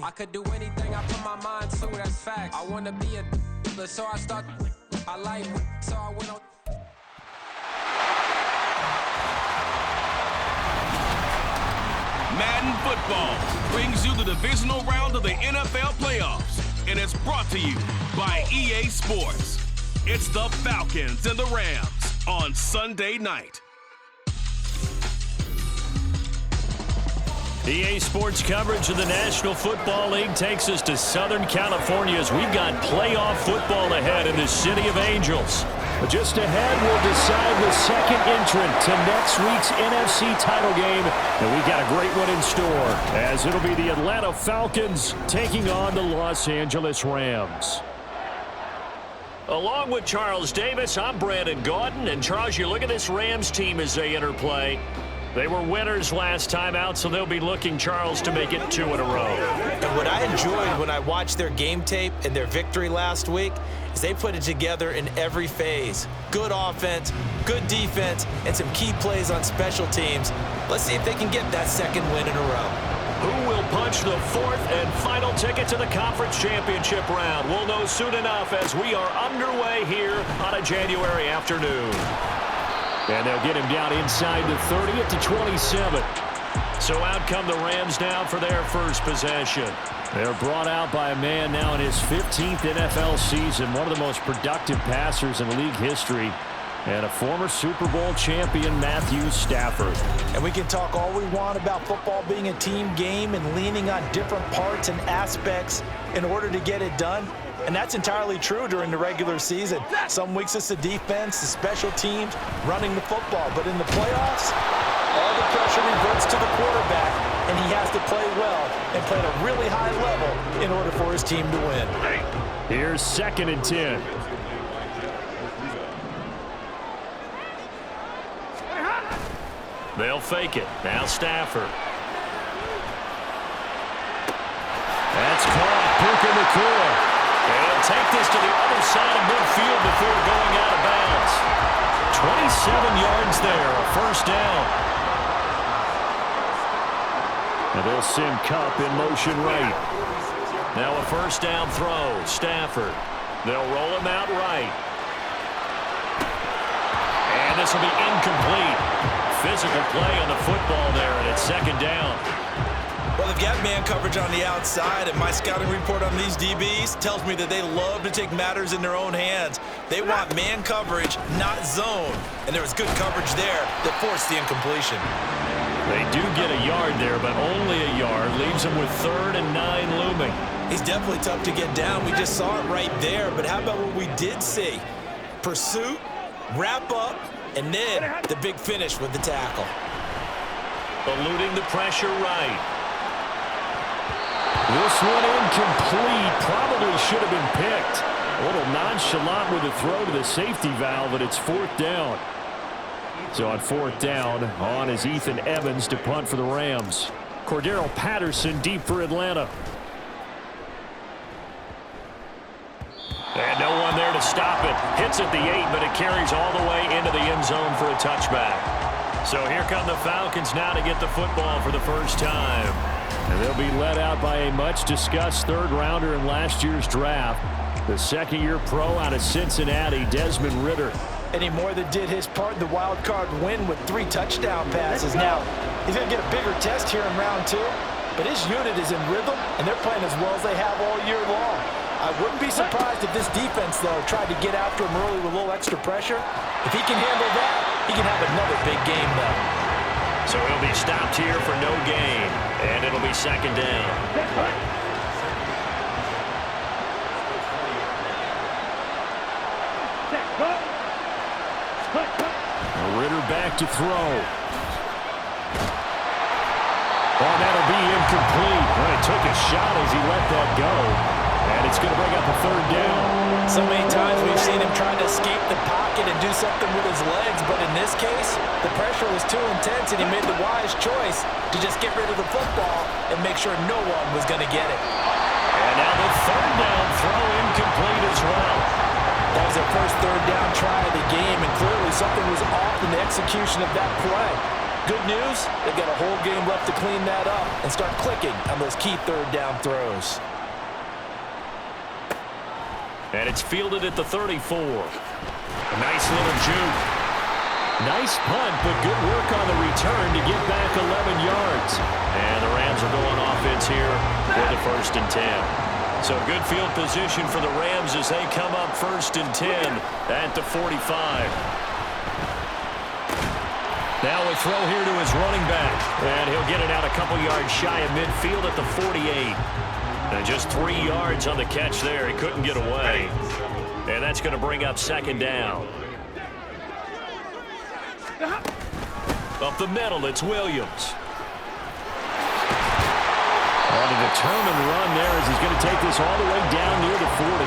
I could do anything I put my mind to, that's fact. I want to be a so I start. I like so I went on. Madden Football brings you the divisional round of the NFL playoffs, and it's brought to you by EA Sports. It's the Falcons and the Rams on Sunday night. EA Sports coverage of the National Football League takes us to Southern California as we've got playoff football ahead in the City of Angels. But just ahead, we'll decide the second entrant to next week's NFC title game. And we've got a great one in store, as it'll be the Atlanta Falcons taking on the Los Angeles Rams. Along with Charles Davis, I'm Brandon Gaudin. And Charles, you look at this Rams team as they enter play. They were winners last time out, so they'll be looking, Charles, to make it 2 in a row. And what I enjoyed when I watched their game tape and their victory last week is they put it together in every phase. Good offense, good defense, and some key plays on special teams. Let's see if they can get that second win in a row. Who will punch the fourth and final ticket to the conference championship round? We'll know soon enough as we are underway here on a January afternoon. And they'll get him down inside the 30 at the 27. So out come the Rams now for their first possession. They're brought out by a man now in his 15th NFL season, one of the most productive passers in league history, and a former Super Bowl champion, Matthew Stafford. And we can talk all we want about football being a team game and leaning on different parts and aspects in order to get it done. And that's entirely true during the regular season. Some weeks it's the defense, the special teams, running the football. But in the playoffs, all the pressure reverts to the quarterback, and he has to play well and play at a really high level in order for his team to win. Here's 2nd and 10. They'll fake it. Now Stafford. That's caught. Puka Nacua. And take this to the other side of midfield before going out of bounds. 27 yards there, a first down. And they'll send Kupp in motion right. Now a first down throw, Stafford. They'll roll him out right. And this will be incomplete. Physical play on the football there, and it's 2nd down. Well, they've got man coverage on the outside, and my scouting report on these DBs tells me that they love to take matters in their own hands. They want man coverage, not zone. And there was good coverage there that forced the incompletion. They do get a yard there, but only a yard. Leaves them with 3rd and 9 looming. He's definitely tough to get down. We just saw it right there. But how about what we did see? Pursuit, wrap up, and then the big finish with the tackle. Eluding the pressure right. This one incomplete. Probably should have been picked. A little nonchalant with a throw to the safety valve, but it's 4th down. So on 4th down, on is Ethan Evans to punt for the Rams. Cordero Patterson deep for Atlanta. And no one there to stop it. Hits at the 8, but it carries all the way into the end zone for a touchback. So here come the Falcons now to get the football for the first time. And they'll be led out by a much-discussed 3rd-rounder in last year's draft, the 2nd-year pro out of Cincinnati, Desmond Ridder. And he more than did his part in the wild card win with 3 touchdown passes. Now, he's going to get a bigger test here in round 2, but his unit is in rhythm, and they're playing as well as they have all year long. I wouldn't be surprised if this defense, though, tried to get after him early with a little extra pressure. If he can handle that, he can have another big game, though. So he'll be stopped here for no gain, and it'll be 2nd down. Ridder back to throw. Oh, that'll be incomplete. Well, he took a shot as he let that go, and it's going to bring up a 3rd down. So many times we've seen him trying to escape the pocket and do something with his legs, but in this case, the pressure was too intense, and he made the wise choice to just get rid of the football and make sure no one was going to get it. And now the 3rd down throw incomplete as well. That was their first 3rd down try of the game, and clearly something was off in the execution of that play. Good news, they've got a whole game left to clean that up and start clicking on those key third down throws. And it's fielded at the 34. A nice little juke. Nice punt, but good work on the return to get back 11 yards. And the Rams are going offense here with the 1st and 10. So good field position for the Rams as they come up 1st and 10 at the 45. Now a throw here to his running back. And he'll get it out a couple yards shy of midfield at the 48. And just 3 yards on the catch there. He couldn't get away. And that's going to bring up 2nd down. Up the middle, it's Williams. On a determined run there as he's going to take this all the way down near the 40.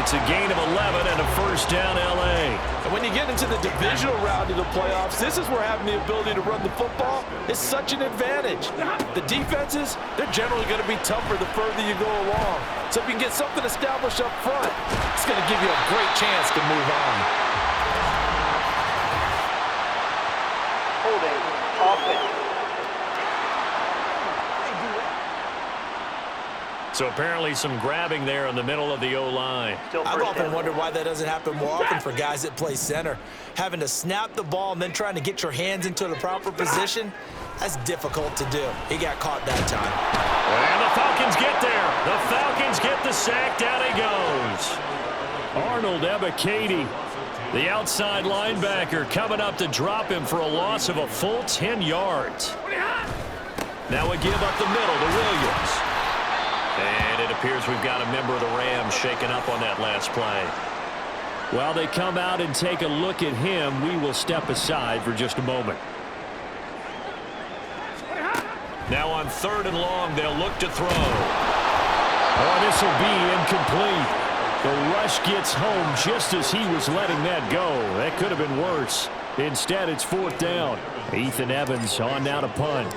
It's a gain of 11 and a 1st down L.A. And when you get into the divisional round of the playoffs, this is where having the ability to run the football is such an advantage. The defenses, they're generally going to be tougher the further you go along. So if you can get something established up front, it's going to give you a great chance to move on. Holding offense. So apparently some grabbing there in the middle of the O-line. I've often wondered why that doesn't happen more often for guys that play center. Having to snap the ball and then trying to get your hands into the proper position, that's difficult to do. He got caught that time. And the Falcons get there. The Falcons get the sack. Down he goes. Arnold Ebiketie, the outside linebacker, coming up to drop him for a loss of a full 10 yards. Now a give up the middle to Williams. And it appears we've got a member of the Rams shaken up on that last play. While they come out and take a look at him, we will step aside for just a moment. Now on 3rd and long, they'll look to throw. Oh, this will be incomplete. The rush gets home just as he was letting that go. That could have been worse. Instead, it's 4th down. Ethan Evans on now to punt.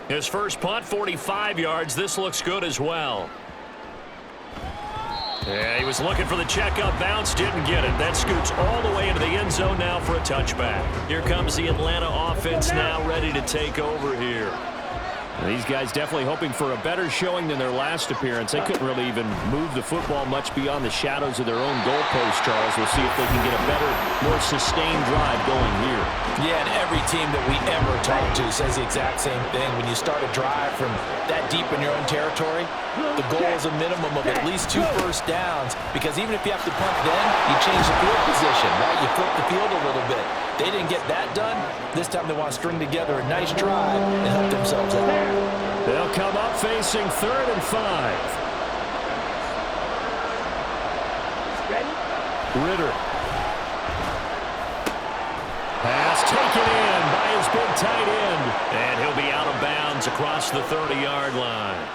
His first punt, 45 yards. This looks good as well. Yeah, he was looking for the checkup bounce, didn't get it. That scoots all the way into the end zone now for a touchback. Here comes the Atlanta offense now ready to take over here. These guys definitely hoping for a better showing than their last appearance. They couldn't really even move the football much beyond the shadows of their own goalpost, Charles. We'll see if they can get a better, more sustained drive going here. Yeah, and every team that we ever talk to says the exact same thing. When you start a drive from that deep in your own territory, the goal is a minimum of at least 2 first downs, because even if you have to punt then, you change the field position, right? You flip the field a little bit. They didn't get that done. This time they want to string together a nice drive and help themselves out. They'll come up facing 3rd and 5. Ritter. Pass taken in by his big tight end. And he'll be out of bounds across the 30-yard line.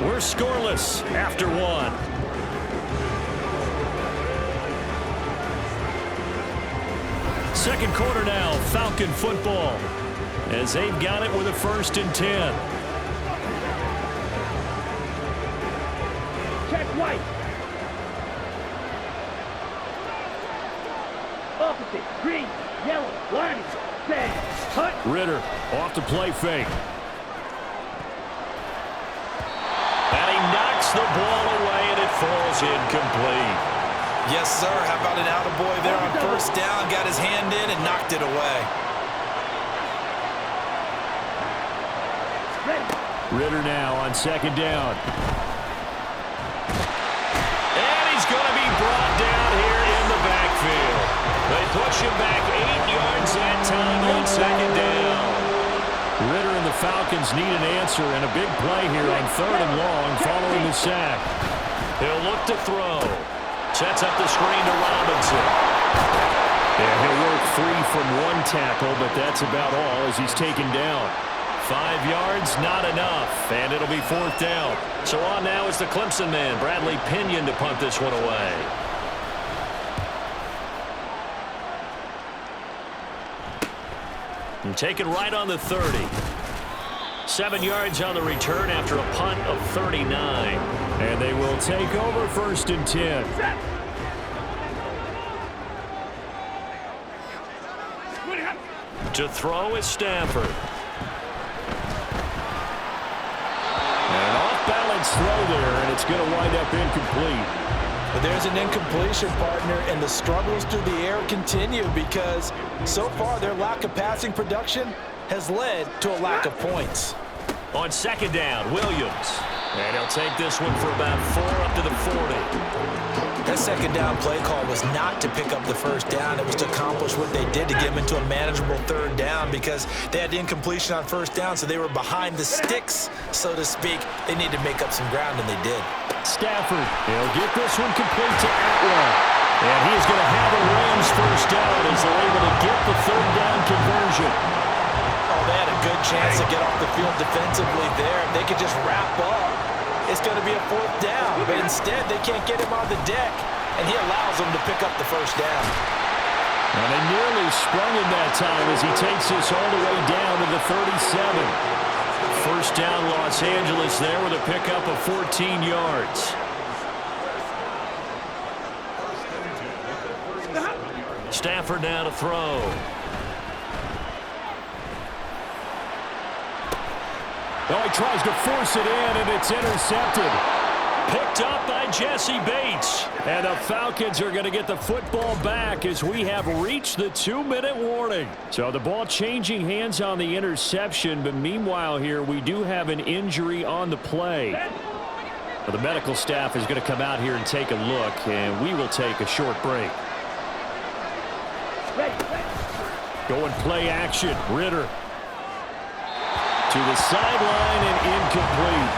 We're scoreless after 1. Second quarter now, Falcon football, as they've got it with a 1st and 10. Check white. Opposite. Green. Yellow. Line. Red. Cut. Ritter off the play fake. And he knocks the ball away, and it falls incomplete. Yes, sir. How about an attaboy there on 1st down? Got his hand in and knocked it away. Ritter now on 2nd down. And he's going to be brought down here in the backfield. They push him back 8 yards that time on 2nd down. Ritter and the Falcons need an answer and a big play here on 3rd and long following the sack. He'll look to throw. Sets up the screen to Robinson. Yeah, he'll work free from 1 tackle, but that's about all as he's taken down. 5 yards, not enough, and it'll be 4th down. So on now is the Clemson man, Bradley Pinion, to punt this one away. And taken right on the 30. 7 yards on the return after a punt of 39. And they will take over 1st and 10. To throw is Stafford. An off-balance throw there, and it's going to wind up incomplete. But there's an incompletion, partner, and the struggles through the air continue because so far their lack of passing production has led to a lack of points. On second down, Williams. And he'll take this one for about 4 up to the 40. That second down play call was not to pick up the first down. It was to accomplish what they did to get them into a manageable third down because they had incompletion on first down, so they were behind the sticks, so to speak. They needed to make up some ground, and they did. Stafford, he'll get this one complete to Atwell. And he's going to have a Rams first down as they're able to get the third down conversion. Oh, they had a good chance to get off the field defensively there. If they could just wrap up, it's going to be a fourth down. But instead, they can't get him on the deck, and he allows them to pick up the first down. And they nearly sprung him that time as he takes this all the way down to the 37. First down, Los Angeles there with a pickup of 14 yards. Stafford now to throw. Oh, he tries to force it in, and it's intercepted. Picked up by Jesse Bates. And the Falcons are going to get the football back as we have reached the 2-minute warning. So the ball changing hands on the interception, but meanwhile here we do have an injury on the play. Well, the medical staff is going to come out here and take a look, and we will take a short break. Going play action, Ritter. To the sideline and incomplete.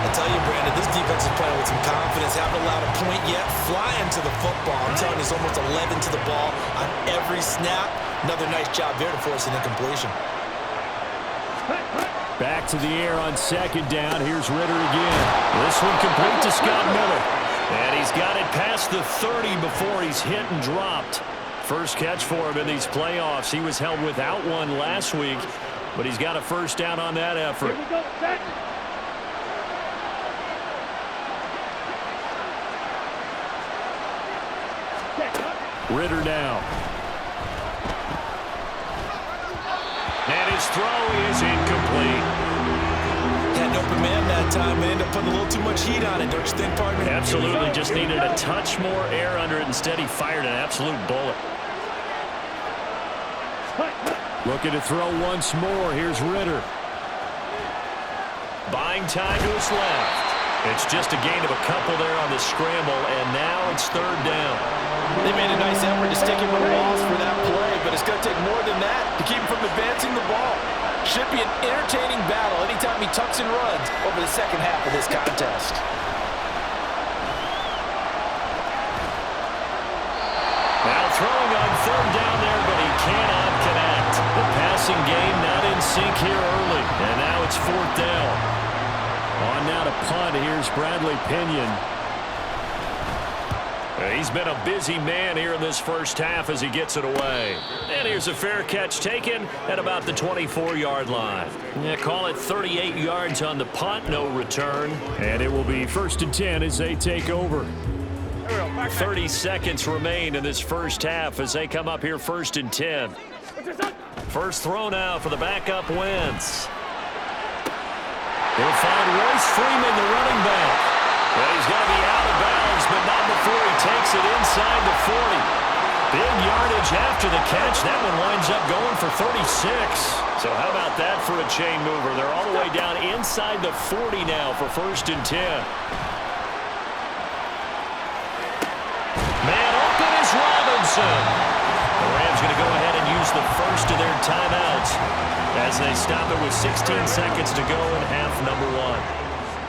I tell you, Brandon, this defense is playing with some confidence. Haven't allowed a point yet. Flying to the football. I'm telling you, it's almost 11 to the ball on every snap. Another nice job there to force an incompletion. Back to the air on second down. Here's Ritter again. This one complete to Scott Miller. And he's got it past the 30 before he's hit and dropped. First catch for him in these playoffs. He was held without one last week, but he's got a first down on that effort. Here we go, set. Ritter now. And his throw is incomplete. Had an open man that time and ended up putting a little too much heat on it, don't you think, partner? Absolutely, just needed a touch more air under it. Instead, he fired an absolute bullet. Looking to throw once more. Here's Ritter. Buying time to his left. It's just a gain of a couple there on the scramble, and now it's third down. They made a nice effort to stick him with a loss for that play, but it's going to take more than that to keep him from advancing the ball. Should be an entertaining battle anytime he tucks and runs over the second half of this contest. Now throwing on third down there, but he cannot connect. The passing game not in sync here early, and now it's fourth down. On now to punt. Here's Bradley Pinion. He's been a busy man here in this first half as he gets it away. And here's a fair catch taken at about the 24-yard line. Yeah, call it 38 yards on the punt, no return. And it will be 1st and 10 as they take over. 30 seconds remain in this first half as they come up here 1st and 10. First throw now for the backup Wentz. They'll find Royce Freeman, the running back. Well, he's going to be out of bounds, but not before he takes it inside the 40. Big yardage after the catch. That one winds up going for 36. So how about that for a chain mover? They're all the way down inside the 40 now for 1st and 10. Man open is Robinson. The Rams going to go ahead and use the first of their timeouts as they stop it with 16 seconds to go in half number one.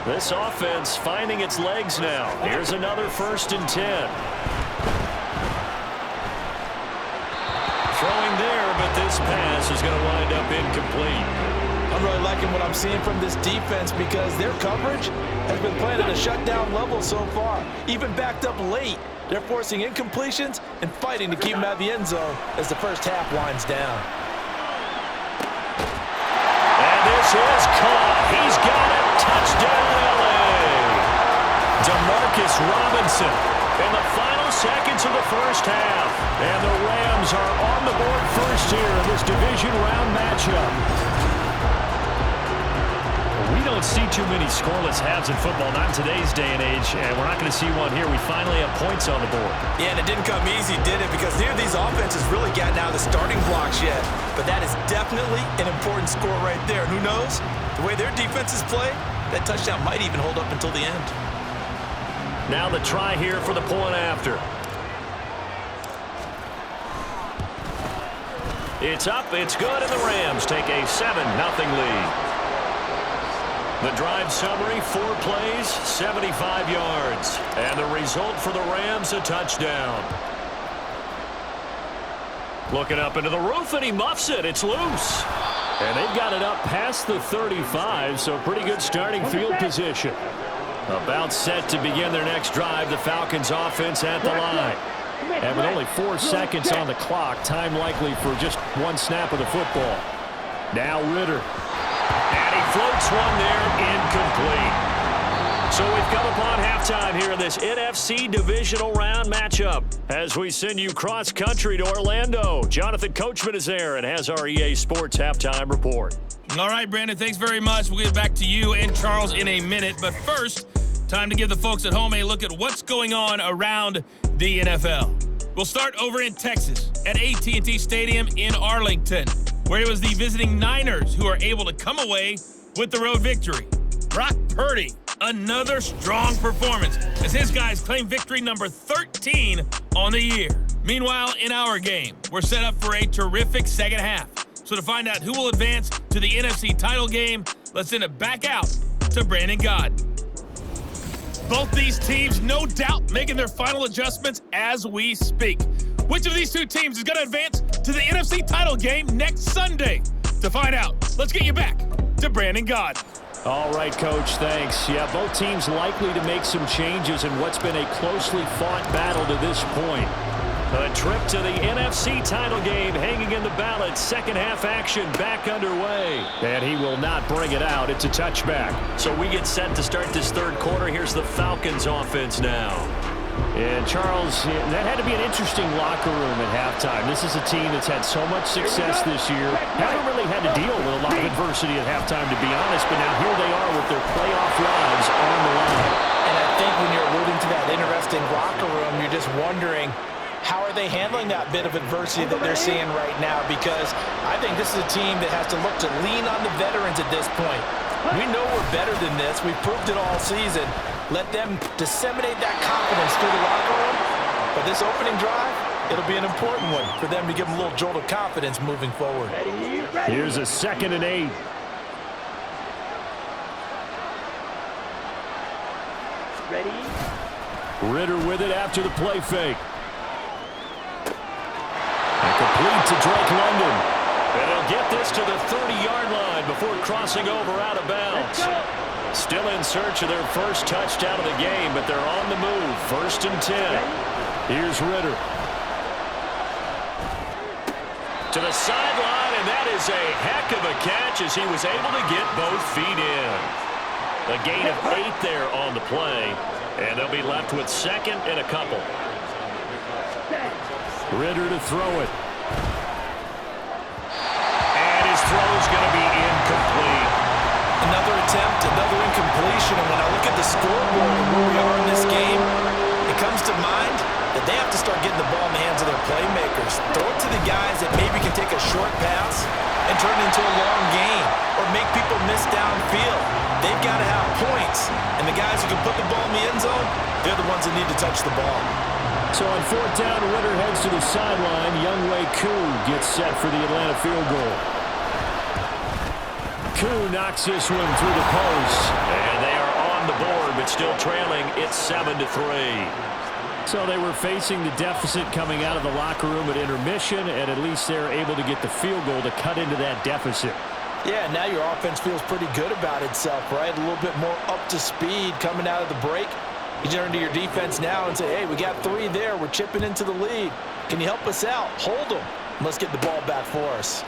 This offense finding its legs now. Here's another 1st and 10. Throwing there, but this pass is going to wind up incomplete. I'm really liking what I'm seeing from this defense because their coverage has been playing at a shutdown level so far. Even backed up late, they're forcing incompletions and fighting to keep them out of the end zone as the first half winds down. And this is caught. He's got it. Touchdown, LA. DeMarcus Robinson. In the final seconds of the first half. And the Rams are on the board first here in this division round matchup. We don't see too many scoreless halves in football, not in today's day and age, and we're not going to see one here. We finally have points on the board. Yeah, and it didn't come easy, did it? Because neither of these offenses really gotten out of the starting blocks yet. But that is definitely an important score right there. And who knows? The way their defenses play, that touchdown might even hold up until the end. Now the try here for the point after. It's up, it's good, and the Rams take a 7-0 lead. The drive summary, 4 plays, 75 yards. And the result for the Rams, a touchdown. Looking up into the roof, and he muffs it. It's loose. And they've got it up past the 35, so pretty good starting field position. About set to begin their next drive, the Falcons offense at the line. And with only 4 seconds on the clock, time likely for just 1 snap of the football. Now Ritter. And he floats one there, incomplete. So we've come upon halftime here in this NFC divisional round matchup as we send you cross-country to Orlando. Jonathan Coachman is there and has our EA Sports halftime report. All right, Brandon, thanks very much. We'll get back to you and Charles in a minute. But first, time to give the folks at home a look at what's going on around the NFL. We'll start over in Texas at AT&T Stadium in Arlington, where it was the visiting Niners who are able to come away with the road victory. Brock Purdy, another strong performance as his guys claim victory number 13 on the year. Meanwhile, in our game, we're set up for a terrific second half. So to find out who will advance to the NFC title game, let's send it back out to Brandon Gaudin. Both these teams, no doubt, making their final adjustments as we speak. Which of these two teams is going to advance to the NFC title game next Sunday? To find out, let's get you back to Brandon Gaudin. All right, Coach, thanks. Yeah, both teams likely to make some changes in what's been a closely fought battle to this point. A trip to the NFC title game hanging in the balance. Second half action back underway. And he will not bring it out. It's a touchback. So we get set to start this third quarter. Here's the Falcons offense now. And Charles, that had to be an interesting locker room at halftime. This is a team that's had so much success this year. Haven't really had to deal with a lot of adversity at halftime, to be honest. But now here they are with their playoff lives on the line. And I think when you're alluding to that interesting locker room, you're just wondering, how are they handling that bit of adversity that they're seeing right now? Because I think this is a team that has to look to lean on the veterans at this point. We know we're better than this. We've proved it all season. Let them disseminate that confidence through the locker room. But this opening drive, it'll be an important one for them to give them a little jolt of confidence moving forward. Here's a 2nd and 8. Ready? Ritter with it after the play fake. And complete to Drake London. And they'll get this to the 30-yard line before crossing over out of bounds. Still in search of their first touchdown of the game, but they're on the move. 1st and 10. Here's Ritter. To the sideline, and that is a heck of a catch as he was able to get both feet in. A gain of 8 there on the play, and they'll be left with 2nd and a couple. Ritter to throw it. And his throw is going to be incomplete. Another attempt, another incompletion, and when I look at the scoreboard and where we are in this game, it comes to mind that they have to start getting the ball in the hands of their playmakers. Throw it to the guys that maybe can take a short pass and turn it into a long gain or make people miss downfield. They've got to have points, and the guys who can put the ball in the end zone, they're the ones that need to touch the ball. So on 4th down, Ritter heads to the sideline. Younghoe Koo gets set for the Atlanta field goal. Koo knocks this one through the post. And they are on the board, but still trailing. It's 7-3. So they were facing the deficit coming out of the locker room at intermission, and at least they're able to get the field goal to cut into that deficit. Yeah, now your offense feels pretty good about itself, right? A little bit more up to speed coming out of the break. You turn to your defense now and say, hey, we got 3 there. We're chipping into the lead. Can you help us out? Hold them. Let's get the ball back for us.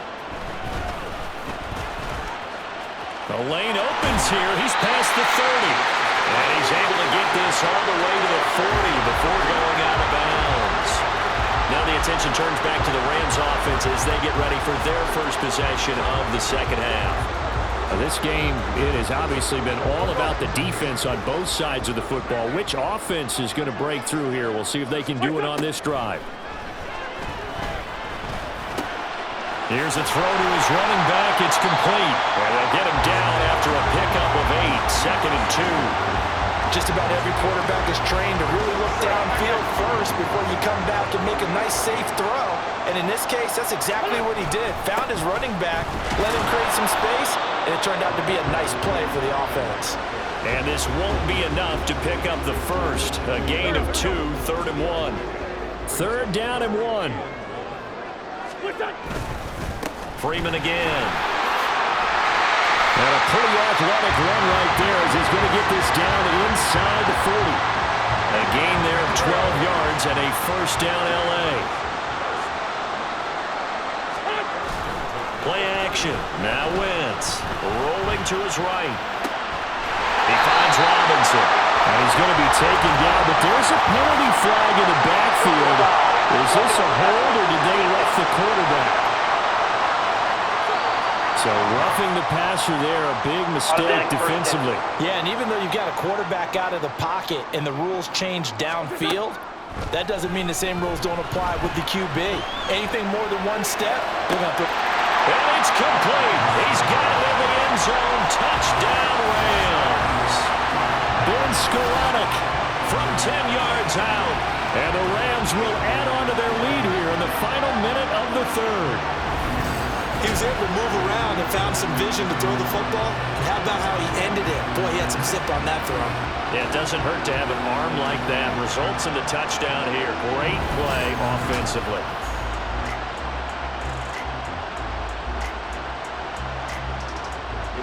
The lane opens here. He's past the 30. And he's able to get this all the way to the 40 before going out of bounds. Now the attention turns back to the Rams offense as they get ready for their first possession of the second half. This game, it has obviously been all about the defense on both sides of the football. Which offense is going to break through here? We'll see if they can do it on this drive. Here's a throw to his running back. It's complete. And they'll get him down after a pickup of 8, 2nd and 2. Just about every quarterback is trained to really look downfield first before you come back and make a nice, safe throw. And in this case, that's exactly what he did. Found his running back, let him create some space, and it turned out to be a nice play for the offense. And this won't be enough to pick up the first. A gain of 2, 3rd and 1. 3rd down and 1. Freeman again. And a pretty athletic run right there as he's going to get this down inside the 40. A gain there of 12 yards and a 1st down L.A. Play action. Now Wentz rolling to his right. He finds Robinson. And he's going to be taken down, but there's a penalty flag in the backfield. Is this a hold or did they rough the quarterback? So roughing the passer there, a big mistake defensively. Yeah, and even though you've got a quarterback out of the pocket and the rules change downfield, that doesn't mean the same rules don't apply with the QB. Anything more than one step, they're going to throw. And it's complete. He's got it in the end zone. Touchdown, Rams. Ben Skoranek from 10 yards out. And the Rams will add on to their lead here in the final minute of the 3rd. He was able to move around and found some vision to throw the football. And how about how he ended it? Boy, he had some zip on that throw. Yeah, it doesn't hurt to have an arm like that. Results in the touchdown here. Great play offensively.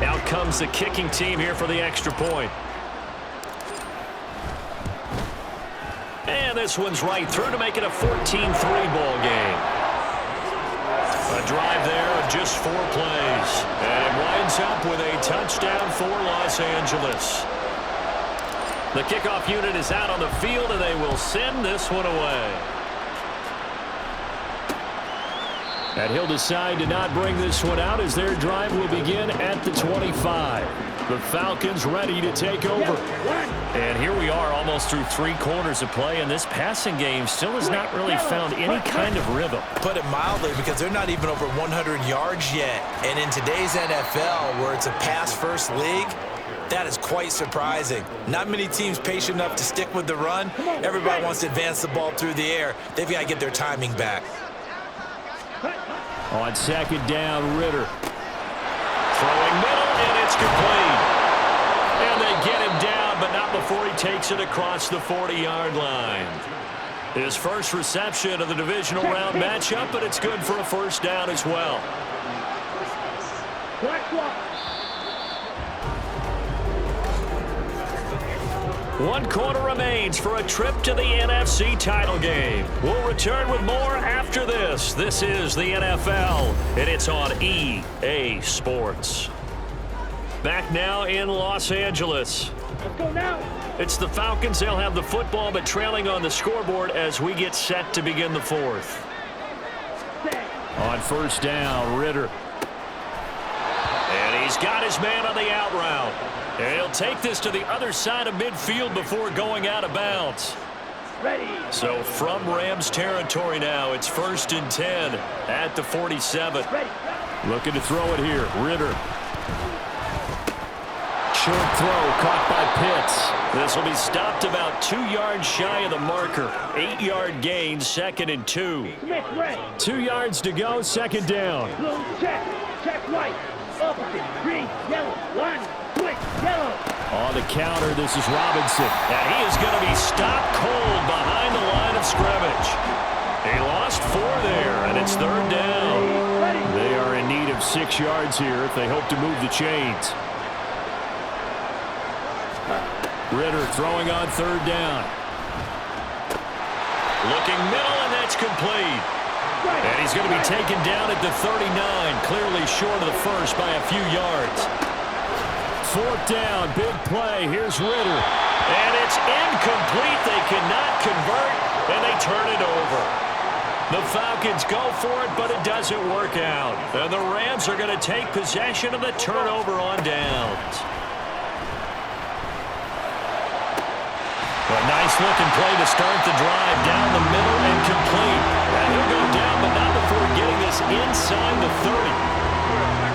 Out comes the kicking team here for the extra point. And this one's right through to make it a 14-3 ball game. A drive there of just 4 plays. And it winds up with a touchdown for Los Angeles. The kickoff unit is out on the field, and they will send this one away. And he'll decide to not bring this one out as their drive will begin at the 25. The Falcons ready to take over. And here we are almost through 3 quarters of play, and this passing game still has not really found any kind of rhythm. Put it mildly, because they're not even over 100 yards yet. And in today's NFL, where it's a pass-first league, that is quite surprising. Not many teams patient enough to stick with the run. Everybody wants to advance the ball through the air. They've got to get their timing back. On 2nd down, Ritter. Throwing middle, and it's complete. And they get him down, but not before he takes it across the 40-yard line. His first reception of the divisional round matchup, but it's good for a 1st down as well. 1 quarter remains for a trip to the NFC title game. We'll return with more after this. This is the NFL, and it's on EA Sports. Back now in Los Angeles. Let's go now. It's the Falcons. They'll have the football, but trailing on the scoreboard as we get set to begin the 4th. On 1st down, Ritter. And he's got his man on the out route. And he'll take this to the other side of midfield before going out of bounds. Ready. So from Rams territory now, it's 1st and 10 at the 47. Ready. Looking to throw it here. Ritter. Short throw caught by Pitts. This will be stopped about 2 yards shy of the marker. 8-yard gain, 2nd and 2. Smith, red. 2 yards to go, 2nd down. Blue, check. Check white. Opposite. Green, yellow. One. Switch. Yellow. On the counter, this is Robinson. And he is going to be stopped cold behind the line of scrimmage. He lost 4 there, and it's 3rd down. They are in need of 6 yards here if they hope to move the chains. Ritter throwing on 3rd down. Looking middle, and that's complete. And he's going to be taken down at the 39, clearly short of the first by a few yards. 4th down. Big play. Here's Ritter. And it's incomplete. They cannot convert, and they turn it over. The Falcons go for it, but it doesn't work out. And the Rams are going to take possession of the turnover on downs. A nice-looking play to start the drive down the middle and complete. And he'll go down, but not before getting this inside the 30.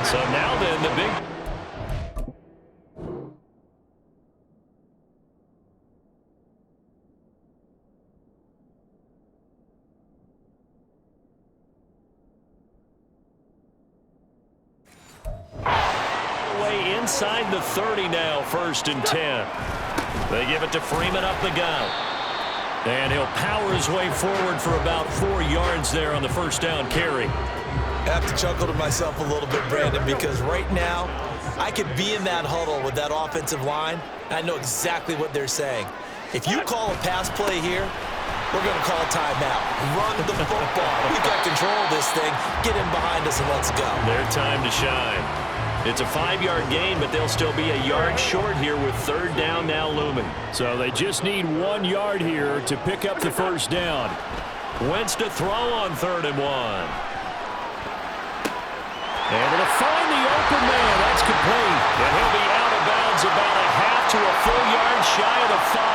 So now then, the big... way inside the 30 now, 1st and 10. They give it to Freeman up the gut. And he'll power his way forward for about 4 yards there on the 1st down carry. I have to chuckle to myself a little bit, Brandon, because right now I could be in that huddle with that offensive line, and I know exactly what they're saying. If you call a pass play here, we're going to call a timeout. Run the football. We've got control of this thing. Get in behind us and let's go. Their time to shine. It's a 5-yard gain, but they'll still be a yard short here with 3rd down now looming. So they just need 1 yard here to pick up the 1st down. Wentz to throw on 3rd and 1. Able to find the open man. That's complete. And he'll be out of bounds about a half to a full yard shy of the 5.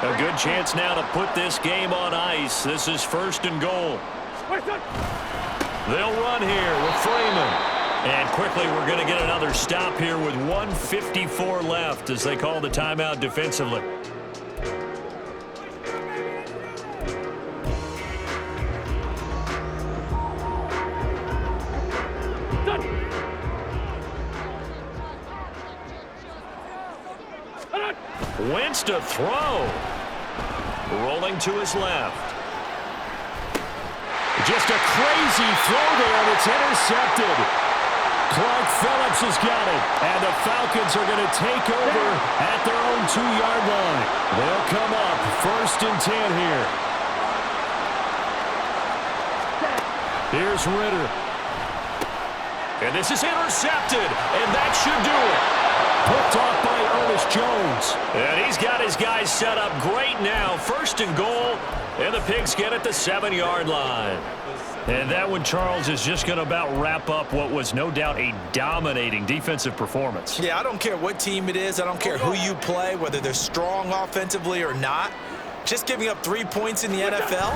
A good chance now to put this game on ice. This is 1st and goal. They'll run here with Freeman. And quickly we're going to get another stop here with 1:54 left as they call the timeout defensively. Wentz to throw. Rolling to his left. Just a crazy throw there, and it's intercepted. Clark Phillips has got it, and the Falcons are going to take over at their own 2-yard line. They'll come up 1st and 10 here. Here's Ritter. And this is intercepted, and that should do it. Picked off by Ernest Jones. And he's got his guys set up great now. 1st and goal, and the Pigskin at the 7-yard line. And that one, Charles, is just going to about wrap up what was no doubt a dominating defensive performance. Yeah, I don't care what team it is. I don't care who you play, whether they're strong offensively or not. Just giving up 3 points in the NFL,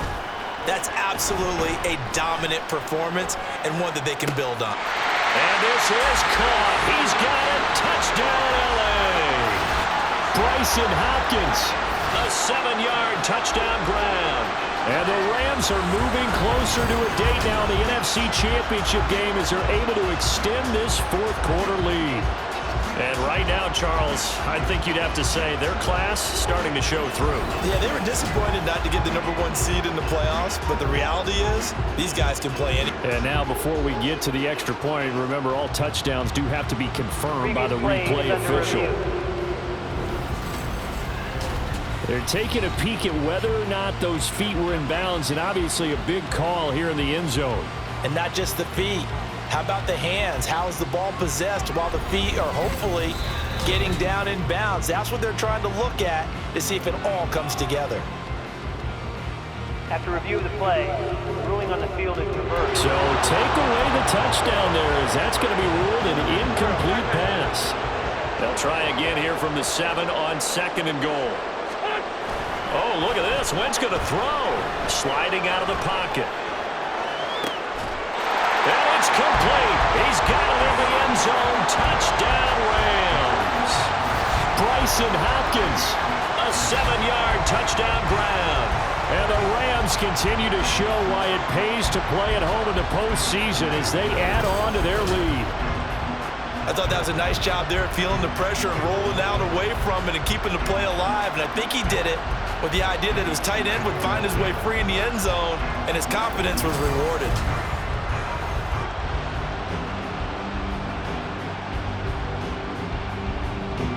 that's absolutely a dominant performance and one that they can build on. And this is caught. He's got it. Touchdown, L.A. Bryson Hopkins. A 7-yard touchdown grab. And the Rams are moving closer to a date now in the NFC Championship game as they're able to extend this 4th quarter lead. And right now, Charles, I think you'd have to say their class starting to show through. Yeah, they were disappointed not to get the #1 seed in the playoffs, but the reality is these guys can play any. And now before we get to the extra point, remember all touchdowns do have to be confirmed by the replay official. They're taking a peek at whether or not those feet were in bounds, and obviously a big call here in the end zone. And not just the feet. How about the hands? How is the ball possessed while the feet are hopefully getting down in bounds? That's what they're trying to look at to see if it all comes together. After review of the play, ruling on the field is reversed. So take away the touchdown there, as that's going to be ruled an incomplete pass. They'll try again here from the 7 on 2nd and goal. Oh, look at this. Wentz going to throw. Sliding out of the pocket. And it's complete. He's got it in the end zone. Touchdown, Rams. Bryson Hopkins. A 7-yard touchdown grab. And the Rams continue to show why it pays to play at home in the postseason as they add on to their lead. I thought that was a nice job there, feeling the pressure and rolling out away from it and keeping the play alive. And I think he did it with the idea that his tight end would find his way free in the end zone, and his confidence was rewarded.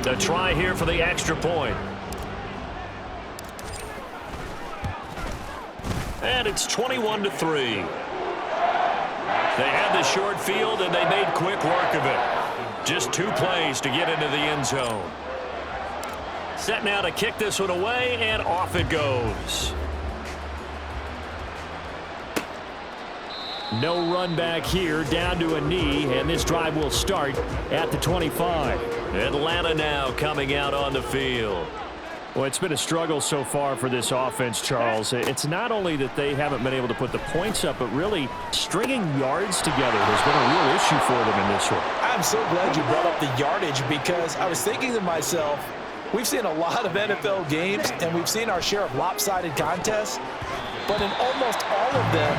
A try here for the extra point. And it's 21-3. They had the short field, and they made quick work of it. Just 2 plays to get into the end zone. Set now to kick this one away, and off it goes. No run back here, down to a knee, and this drive will start at the 25. Atlanta now coming out on the field. Well, it's been a struggle so far for this offense, Charles. It's not only that they haven't been able to put the points up, but really stringing yards together has been a real issue for them in this one. I'm so glad you brought up the yardage because I was thinking to myself, we've seen a lot of NFL games, and we've seen our share of lopsided contests, but in almost all of them,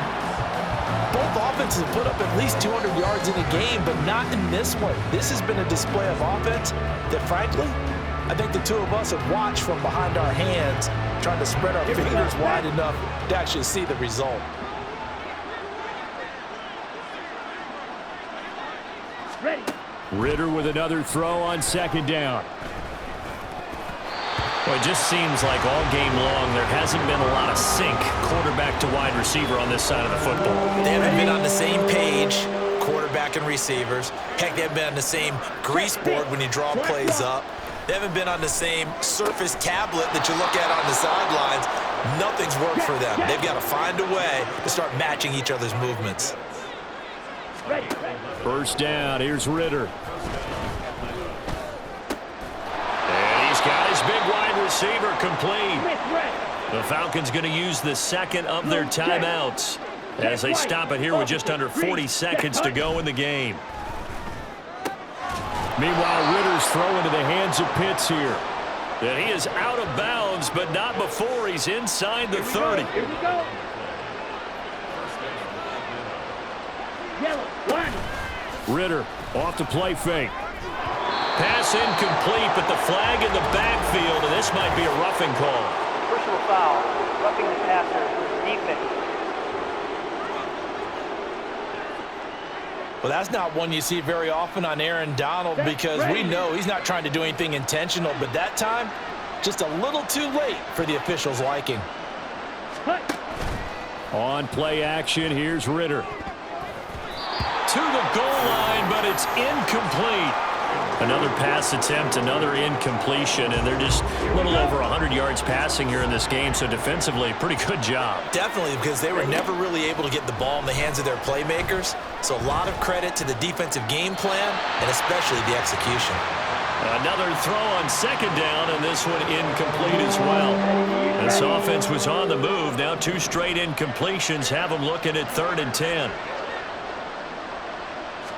both offenses have put up at least 200 yards in a game, but not in this one. This has been a display of offense that, frankly, I think the two of us have watched from behind our hands, trying to spread our fingers wide enough to actually see the result. Ready. Ritter with another throw on second down. Well, it just seems like all game long there hasn't been a lot of sync quarterback to wide receiver on this side of the football. They haven't been on the same page, quarterback and receivers. Heck, they haven't been on the same grease board when you draw plays up. They haven't been on the same Surface tablet that you look at on the sidelines. Nothing's worked for them. They've got to find a way to start matching each other's movements. First down, here's Ritter. And he's got his big wide receiver complete. The Falcons going to use the second of their timeouts as they stop it here with just under 40 seconds to go in the game. Meanwhile, Ritter's throw into the hands of Pitts here. And he is out of bounds, but not before he's inside the 30. Here we go. Yellow, 1. Ritter off the play fake. Pass incomplete, but the flag in the backfield, and this might be a roughing call. Personal foul, roughing the passer, defense. Well, that's not one you see very often on Aaron Donald because we know he's not trying to do anything intentional, but that time, just a little too late for the officials' liking. On play action, here's Ritter. To the goal line, but it's incomplete. Another pass attempt, another incompletion, and they're just a little over 100 yards passing here in this game, so defensively, pretty good job. Definitely, because they were never really able to get the ball in the hands of their playmakers, so a lot of credit to the defensive game plan and especially the execution. Another throw on second down, and this one incomplete as well. This offense was on the move. Now 2 straight incompletions have them looking at 3rd and 10.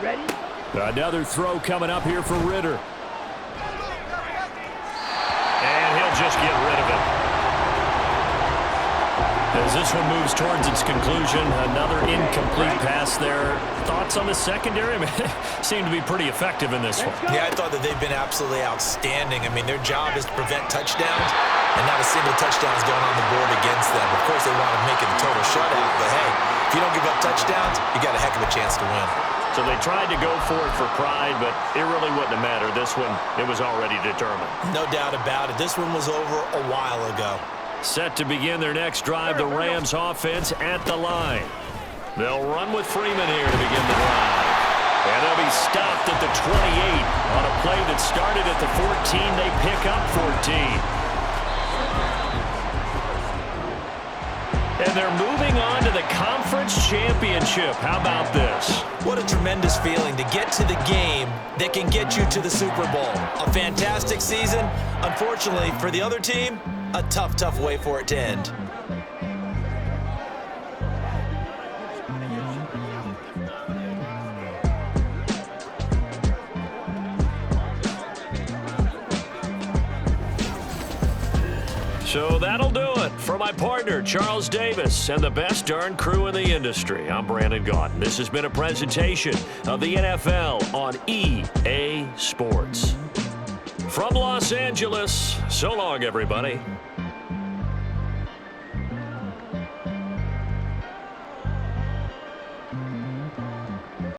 Ready? Another throw coming up here for Ritter. And he'll just get rid of it. As this one moves towards its conclusion, another incomplete pass there. Thoughts on the secondary? I mean, seem to be pretty effective in this one. Yeah, I thought that they've been absolutely outstanding. I mean, their job is to prevent touchdowns, and not a single touchdown is going on the board against them. Of course, they want to make it a total shutout, but hey, if you don't give up touchdowns, you got a heck of a chance to win. So they tried to go for it for pride, but it really wouldn't have mattered. This one, it was already determined. No doubt about it. This one was over a while ago. Set to begin their next drive, the Rams offense at the line. They'll run with Freeman here to begin the drive. And they'll be stopped at the 28 on a play that started at the 14. They pick up 14. And they're moving on to the conference championship. How about this? What a tremendous feeling to get to the game that can get you to the Super Bowl. A fantastic season. Unfortunately, for the other team, a tough, tough way for it to end. So that'll do it for my partner, Charles Davis, and the best darn crew in the industry. I'm Brandon Gaudin. This has been a presentation of the NFL on EA Sports. From Los Angeles, so long, everybody.